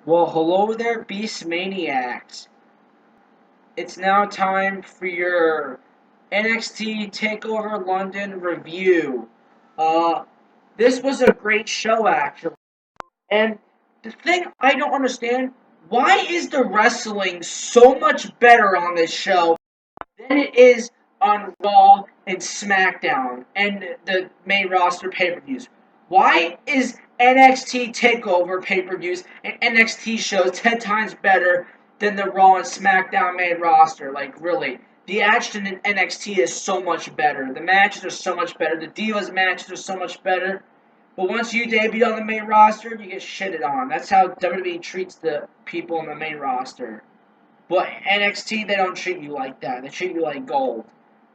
Well, hello there, Beast Maniacs. It's now time for your NXT Takeover London review. Uh, this was a great show, actually. And the thing I don't understand, why is the wrestling so much better on this show than it is on Raw and SmackDown and the main roster pay-per-views? Why is NXT Takeover pay-per-views and NXT shows 10 times better than the Raw and SmackDown main roster? Like, really. The action in NXT is so much better. The matches are so much better. The Divas matches are so much better. But once you debut on the main roster, you get shitted on. That's how WWE treats the people on the main roster. But NXT, they don't treat you like that. They treat you like gold,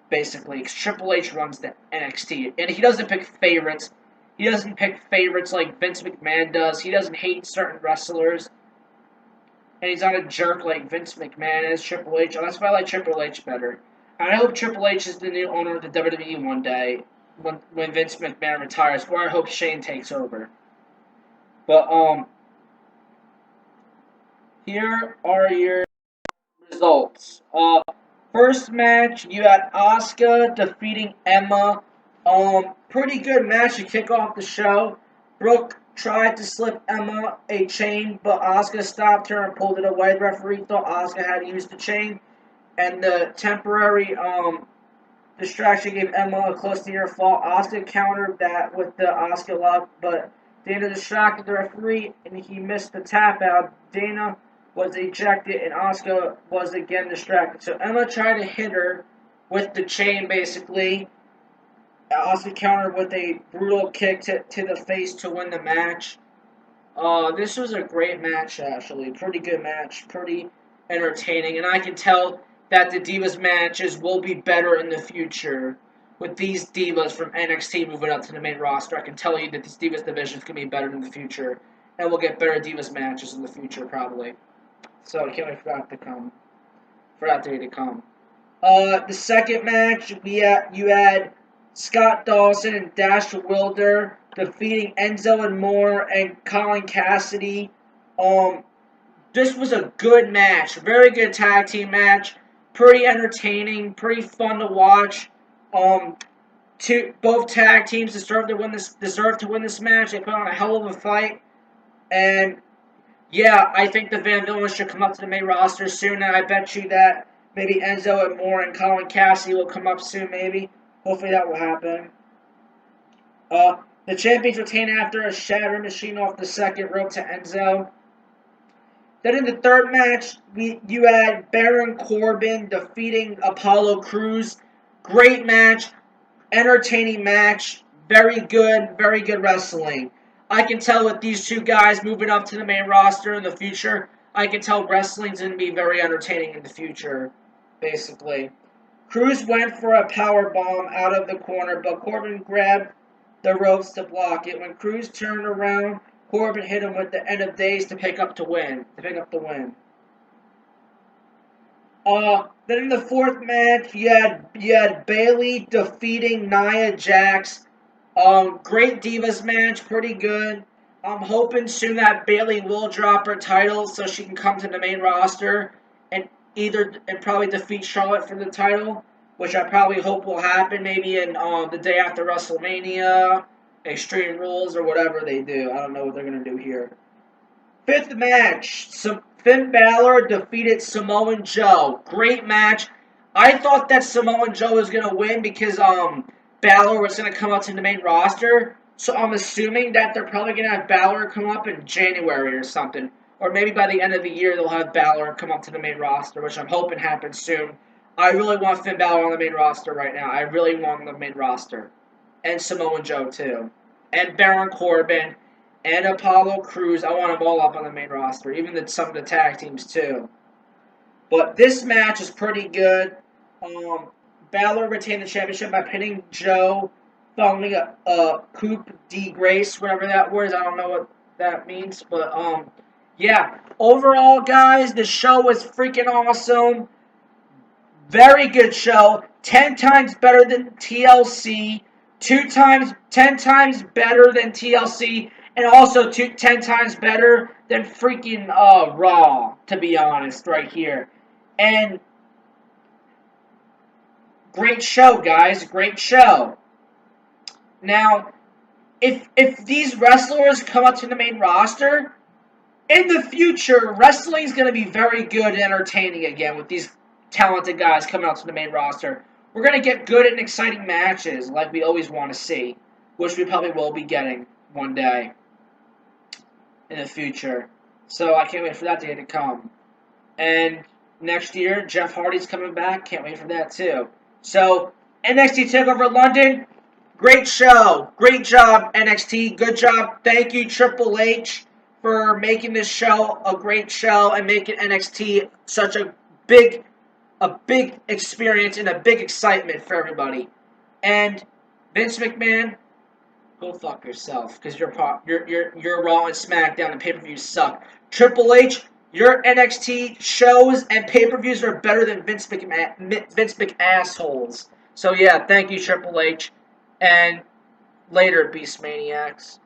basically. Because Triple H runs the NXT. And he doesn't pick favorites. He doesn't pick favorites like Vince McMahon does. He doesn't hate certain wrestlers. And he's not a jerk like Vince McMahon is, Triple H. And that's why I like Triple H better. And I hope Triple H is the new owner of the WWE one day when Vince McMahon retires. Or I hope Shane takes over. But, here are your results. First match, you had Asuka defeating Emma. Pretty good match to kick off the show. Brooke tried to slip Emma a chain, but Asuka stopped her and pulled it away. The referee thought Asuka had used the chain, and the temporary distraction gave Emma a close to near fall. Asuka countered that with the Asuka lock, but Dana distracted the referee, and he missed the tap out. Dana was ejected, and Asuka was again distracted. So Emma tried to hit her with the chain, basically. Asuka countered with a brutal kick to the face to win the match. This was a great match, actually. Pretty good match. Pretty entertaining. And I can tell that the Divas matches will be better in the future. With these Divas from NXT moving up to the main roster, I can tell you that this Divas division is going to be better in the future. And we'll get better Divas matches in the future, probably. So I can't wait for that to come. For that day to come. The second match, you had Scott Dawson and Dash Wilder defeating Enzo and Moore and Colin Cassidy. Um, this was a good match, very good tag team match, pretty entertaining, pretty fun to watch. Um, both tag teams deserve to win this match. They put on a hell of a fight, and yeah, I think the Van Villains should come up to the main roster soon, and I bet you that maybe Enzo and Moore and Colin Cassidy will come up soon, maybe. Hopefully that will happen. The champions retain after a shatter machine off the second rope to Enzo. Then in the third match, you had Baron Corbin defeating Apollo Crews. Great match, entertaining match, very good wrestling. I can tell with these two guys moving up to the main roster in the future, I can tell wrestling's going to be very entertaining in the future, basically. Cruz went for a power bomb out of the corner, but Corbin grabbed the ropes to block it. When Cruz turned around, Corbin hit him with the end of days to pick up the win. Then in the fourth match, you had Bailey defeating Nia Jax. Great Divas match, pretty good. I'm hoping soon that Bailey will drop her title so she can come to the main roster and probably defeat Charlotte for the title, which I probably hope will happen maybe in the day after WrestleMania, Extreme Rules, or whatever they do. I don't know what they're gonna do here. Fifth match, Finn Balor defeated Samoan Joe. Great match. I thought that Samoan Joe was gonna win because Balor was gonna come up to the main roster. So I'm assuming that they're probably gonna have Balor come up in January or something, or maybe by the end of the year they'll have Balor come up to the main roster, which I'm hoping happens soon. I really want Finn Balor on the main roster right now. I really want him on the main roster, and Samoan Joe too, and Baron Corbin and Apollo Crews. I want them all up on the main roster, even some of the tag teams too. But this match is pretty good. Um, Balor retained the championship by pinning Joe following a coup de grace, whatever that word is. I don't know what that means, but yeah. Overall, guys, the show was freaking awesome. Very good show. 10 times better than TLC. 10 times better than TLC. and also 10 times better than freaking Raw, to be honest, right here. And great show, guys, great show. Now, if these wrestlers come up to the main roster, in the future, wrestling is going to be very good and entertaining again with these talented guys coming out to the main roster. We're going to get good and exciting matches like we always want to see, which we probably will be getting one day in the future. So I can't wait for that day to come. And next year, Jeff Hardy's coming back. Can't wait for that too. So NXT Takeover London, great show. Great job, NXT. Good job. Thank you, Triple H, for making this show a great show and making NXT such a big experience and a big excitement for everybody. And Vince McMahon, go fuck yourself, because your Raw and SmackDown and pay-per-views suck. Triple H, your NXT shows and pay-per-views are better than Vince McAssholes. So yeah, thank you, Triple H, and later, Beast Maniacs.